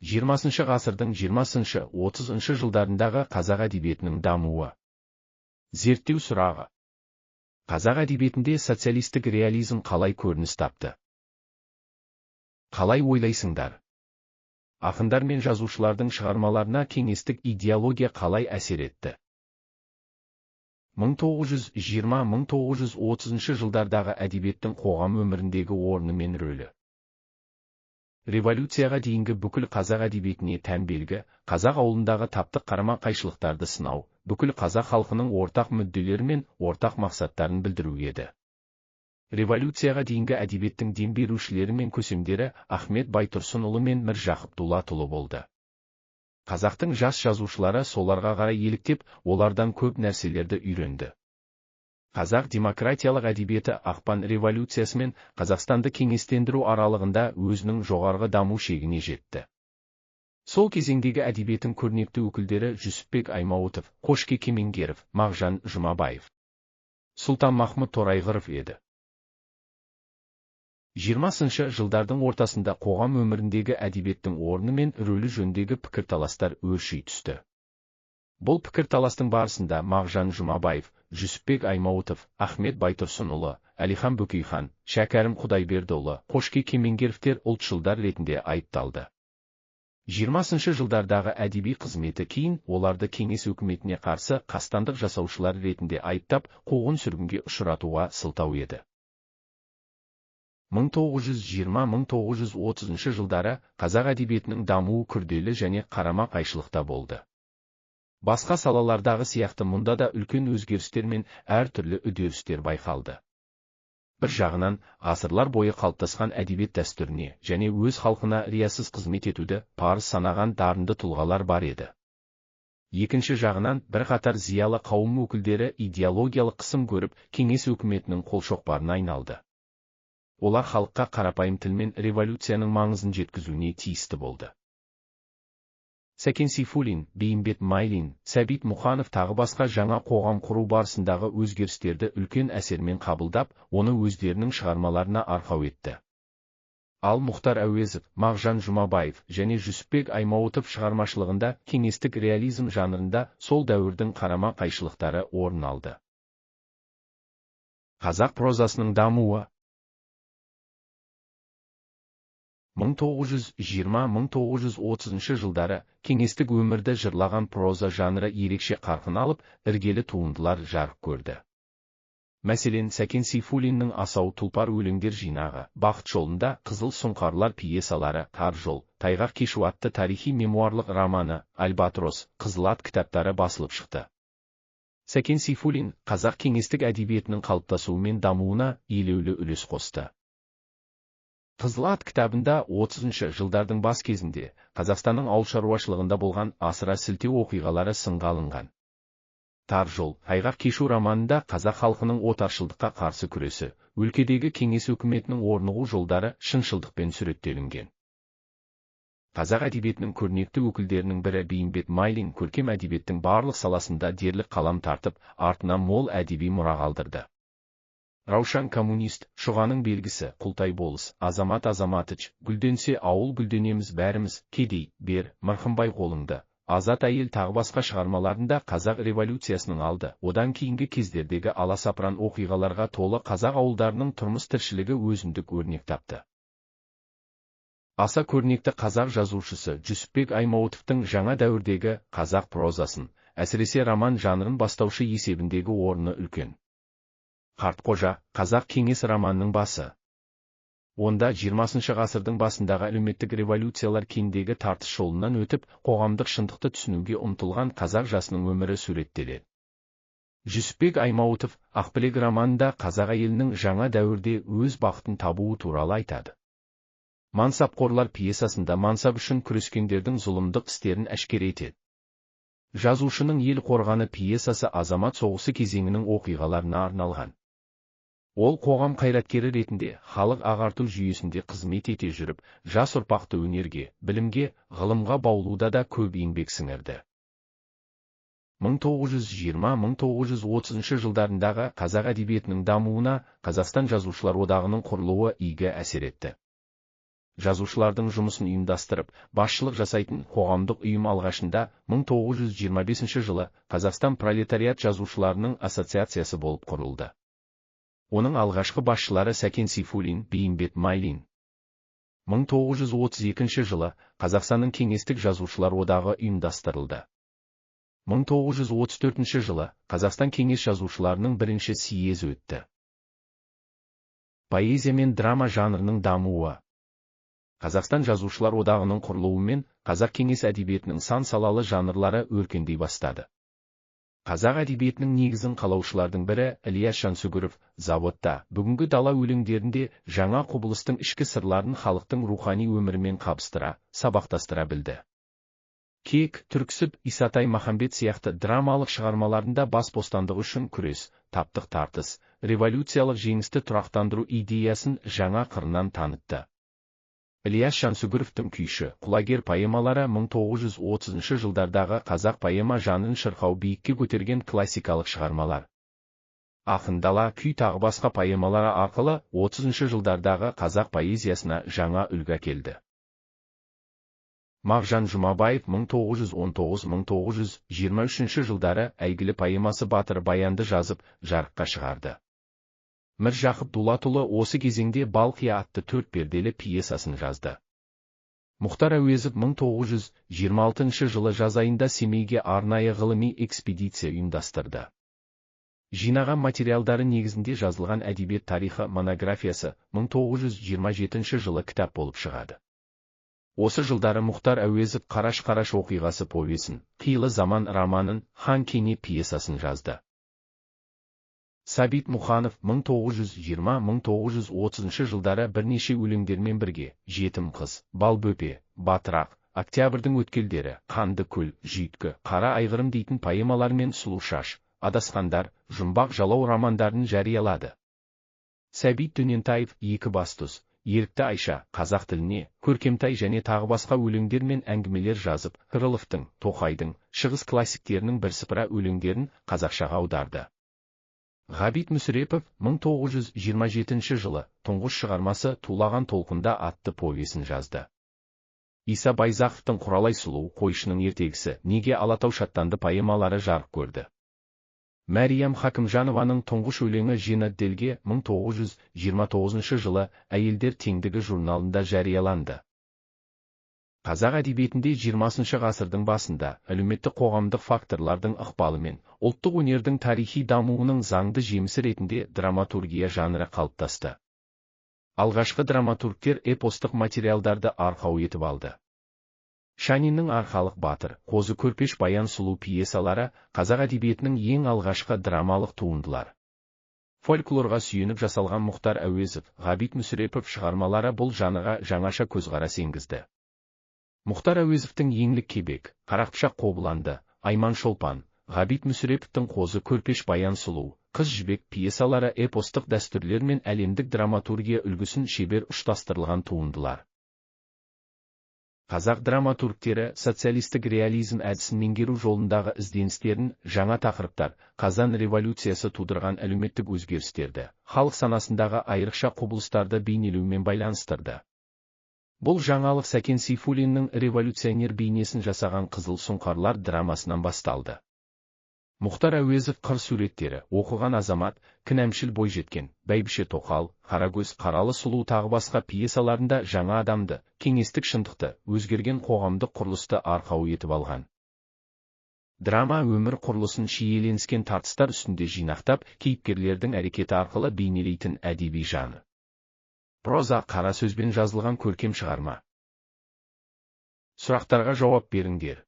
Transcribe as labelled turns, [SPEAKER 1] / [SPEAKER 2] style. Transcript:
[SPEAKER 1] 20 ғасырдың 20-30 жылдарындағы қазақ әдебиетінің дамуы. Зерттеу сұрағы. Қазақ әдебиетінде социалистік реализм қалай көрініс тапты? Қалай ойлайсыңдар? Ақындар мен жазушылардың шығармаларына кеңестік идеология қалай әсер етті? 1920-1930 жылдардағы әдебиеттің қоғам өміріндегі орны мен рөлі. Революцияға дейінгі бүкіл қазақ әдебиетіне тән белгі, қазақ ауылындағы таптық қарама-қайшылықтарды сынау, бүкіл қазақ халқының ортақ мүдделері мен ортақ мақсаттарын білдіру еді. Революцияға дейінгі әдебиеттің дем берушілері мен көсемдері Ахмет Байтұрсынұлы мен Міржақып Дулатұлы болды. Қазақтың жас жазушылары соларға қарай еліктеп, олардан көп нәрселерді үйренді. Қазақ демократиялық әдебиеті ақпан революциясы мен Қазақстанды кеңестендіру аралығында өзінің жоғарғы даму шегіне жетті. Сол кезеңдегі әдебиеттің көрнекті өкілдері Жүсіпбек Аймауытов, Қошке Кемеңгеров, Мағжан Жұмабаев, Сұлтанмахмұт Торайғыров еді. 20 жылдардың ортасында қоғам өміріндегі әдебиеттің орны мен рөлі жөніндегі пікірталастар өрши түсті. Бұл пікірталастың барысында Мағжан Жұмабаев, Жүсіпбек Аймауытов, Ахмет Байтұрсынұлы, Әлихан Бөкейхан, Шәкәрім Құдайбердіұлы, Қошке Кемеңгеровтер ұлтшылдар ретінде айыпталды. 20 жылдардағы әдеби қызметі кейін оларды кеңес өкіметіне қарсы қастандық жасаушылар ретінде айыптап, қуғын-сүргінге ұшыратуға сылтау еді. 1920-1930 жылдары қазақ әдебиетінің дамуы күрделі және қарама-қайшылықта болды. Басқа салалардағы сияқты мұнда да үлкен өзгерістер мен әртүрлі үдерістер байқалды. Бір жағынан, ғасырлар бойы қалыптасқан әдебиет дәстүріне және өз халқына риясыз қызмет етуді парыз санаған дарынды тұлғалар бар еді. Екінші жағынан, бірқатар зиялы қауым өкілдері идеологиялық қысым көріп, кеңес өкіметінің қолшоқпарына айналды. Олар халыққа қарапайым тілмен революцияның маңызын жеткізуіне тиісті болды. Сәкен Сейфуллин, Бейімбет Майлин, Сәбит Мұқанов тағы басқа жаңа қоғам құру барысындағы өзгерістерді үлкен әсермен қабылдап, оны өздерінің шығармаларына арқау етті. Ал Мұхтар Әуезов, Мағжан Жұмабаев және Жүсіпбек Аймауытов шығармашылығында кеңестік реализм жанрында сол дәуірдің қарама-қайшылықтары орын алды. Қазақ прозасының дамуы. 1920-1930 жылдары кеңестік өмірді жырлаған проза жанры ерекше қарқын алып, іргелі туындылар жарық көрді. Мәселен, Сәкен Сейфуллиннің Асау тұлпар өлеңдер жинағы, Бақыт жолында Қызыл сұңқарлар пьесалары, Тар жол, Тайғақ кешу атты тарихи мемуарлық романы, Альбатрос, Қызыл ат кітаптары басылып шықты. Сәкен Сейфуллин қазақ кеңестік әдебиетінің қалыптасуы мен дамуына елеулі үлес қосты. Қызыл ат кітабында 30 жылдардың бас кезінде Қазақстанның ауыл шаруашылығында болған асыра сілтеу оқиғалары сынға алынған. Тар жол, Тайғақ кешу романында қазақ халқының отаршылдыққа қарсы күресі, өлкедегі кеңес өкіметінің орнығу жолдары шыншылдықпен суреттелінген. Қазақ әдебиетінің көрнекті өкілдерінің бірі Бейімбет Майлин көркем әдебиеттің барлық саласында дерлік қалам тартып, артына мол әдеби мұра қалдырды. Раушан коммунист, Шұғаның белгісі, Құлтай болыс, Азамат Азаматыч, Гүлденсе ауыл гүлденеміз бәріміз, Кедей, бер, Мырқымбай қолыңды, Азат әйел тағы басқа шығармаларында қазақ революциясының алды, одан кейінгі кездердегі аласапыран оқиғаларға толы қазақ ауылдарының тұрмыс тіршілігі өзіндік өрнек тапты. Аса көрнекті қазақ жазушысы Жүсіпбек Аймауытовтың жаңа дәуірдегі қазақ прозасын, әсіресе роман жанрын бастаушы есебіндегі орны үлкен. Қартқожа, қазақ кеңес романының басы. Онда 20 ғасырдың басындағы әлеуметтік революциялар кеңдегі тартыс жолынан өтіп, қоғамдық шындықты түсінуге ұмтылған қазақ жасының өмірі суреттеледі. Жүсіпбек Аймауытов Ақбілек романында қазақ әйелінің жаңа дәуірде өз бақытын табуы туралы айтады. Мансапқорлар пьесасында мансап үшін күрескендердің зұлымдық істерін әшкере етеді. Жазушының ел қорғаны пьесасы азамат соғысы кезеңінің оқиғаларына арналған. Ол қоғам қайраткері ретінде халық ағарту жүйесінде қызмет ете жүріп, жас ұрпақты өнерге, білімге, ғылымға баулуда да көп еңбек сіңірді. 1920-1930 жылдарындағы қазақ әдебиетінің дамуына Қазақстан жазушылар одағының құрылуы игі әсер етті. жазушылардың жұмысын ұйымдастырып, басшылық жасайтын қоғамдық ұйым алғашында 1925 жылы Қазақстан пролетариат жазушыларының ассоциациясы болып құрылды. Оның алғашқы басшылары Сәкен Сейфуллин, Бейімбет Майлин. 1932 жылы Қазақстанның кеңестік жазушылар одағы ұйымдастырылды. 1934 жылы Қазақстан кеңес жазушыларының бірінші съезі өтті. Поэзия мен драма жанрының дамуы. Қазақстан жазушылар одағының құрылуымен қазақ кеңес әдебиетінің сан салалы жанрлары өркендей бастады. Қазақ әдебиетінің негізін қалаушылардың бірі Ілияс Жансүгіров, заводта, бүгінгі дала өлеңдерінде жаңа құбылыстың ішкі сырларын халықтың рухани өмірімен қабыстыра, сабақтастыра білді. Кек, Түрксіб, Исатай Махамбет сияқты драмалық шығармаларында бас бостандығы үшін күрес, таптық тартыс, революциялық жеңісті тұрақтандыру идеясын жаңа қырынан танытты. Ілияс Жансүгіровтің күйші, құлагер поэмалары 1930 жылдардағы қазақ поэма жанрын шырқау биікке көтерген классикалық шығармалар. Ақын дала, күй тағы басқа поэмалары арқылы 30 жылдардағы қазақ поэзиясына жаңа үлгі әкелді. Мағжан Жұмабаев 1919-1923 жылдары әйгілі поэмасы Батыр Баянды жазып, жарыққа шығарды. Міржақып Дулатұлы осы кезеңде Балқия атты 4 перделі пьесасын жазды. Мұхтар Әуезов 1926 жылы жаз айында Семейге арнайы ғылыми экспедиция ұйымдастырды. Жинаған материалдары негізінде жазылған әдебиет тарихы монографиясы 1927 жылы кітап болып шығады. Осы жылдары Мұхтар Әуезов Қараш-Қараш оқиғасы повесін, Қилы заман романын, Хан Кене пьесасын жазды. Сәбит Мұқанов 1920-1930 жылдары бірнеше өлеңдермен бірге Жетім қыз, Балбөпе, Батырақ, Октябрьдің өткелдері, Қанды көл, Жүйткі, Қара айғырым дейтін поэмалармен Сұлу шаш, Адасқандар, Жұмбақ жалау романдарын жариялады. Сәбит Дөнентаев Екібастұз, Ерікті Айша, қазақ тіліне, Көркемтай және тағы басқа өлеңдер мен әңгімелер жазып, Крыловтың, Тоқайдың, шығыс классиктерінің бірсыпыра өлеңдерін қазақшаға аударды. Ғабит Мүсірепов 1927 жылы тұңғыш шығармасы Тулаған толқында атты повесін жазды. Иса Байзақовтың Құралай сұлу, Қойшының ертегісі, Неге Алатау шаттанды поэмалары жарық көрді. Мәриям Хакімжанованың тұңғыш өлеңі Жинат-Делге 1929 жылы Әйелдер теңдігі журналында жарияланды. Қазақ әдебиетінде 20 ғасырдың басында әлеуметтік қоғамдық факторлардың ықпалымен ұлттық өнердің тарихи дамуының заңды жемісі ретінде драматургия жанры қалыптасты. Алғашқы драматургтер эпостық материалдарды арқау етіп алды. Шаниннің Арқалық батыр, Қозы көрпеш баян сұлу пьесалары қазақ әдебиетінің ең алғашқы драмалық туындылар. Фольклорға сүйеніп жасалған Мұхтар Әуезов, Ғабит Мүсірепов шығармалары бұл жанрға жаңаша көзқарас енгізді. Мұхтар Әуезовтің Еңлік кебек, Қарақпышақ қобыланды, Айман шолпан, Ғабит Мүсіреповтің Қозы көрпеш баян сұлу, Қыз жібек пьесалары эпостық дәстүрлер мен әлемдік драматургия үлгісін шебер ұштастырылған туындылар. Қазақ драматургтері социалистік реализм әдісін меңгеру жолындағы ізденістерін жаңа тақырыптар, Қазан революциясы тудырған әлеуметтік өзгерістерді, халық санасындағы айрықша құбылыстарды бейнелеумен байланыстырды. Бұл жаңалық Сәкен Сейфуллиннің революционер бейнесін жасаған Қызыл сұңқарлар драмасынан басталды. Мұхтар Әуезов қыр суреттері, Оқыған азамат, Кінәмшіл бойжеткен, Бәйбіше тоқал, Қарагөз, Қаралы сұлу тағы басқа пьесаларында жаңа адамды, кеңестік шындықты, өзгерген қоғамдық құрылысты арқау етіп алған. Драма өмір құрылысын шиеленіскен тартыстар үстінде жинақтап, кейіпкерлердің әрекеті арқылы бейнелейтін әдеби жанр. Проза қара сөзбен жазылған көркем шығарма. Сұрақтарға жауап беріңдер.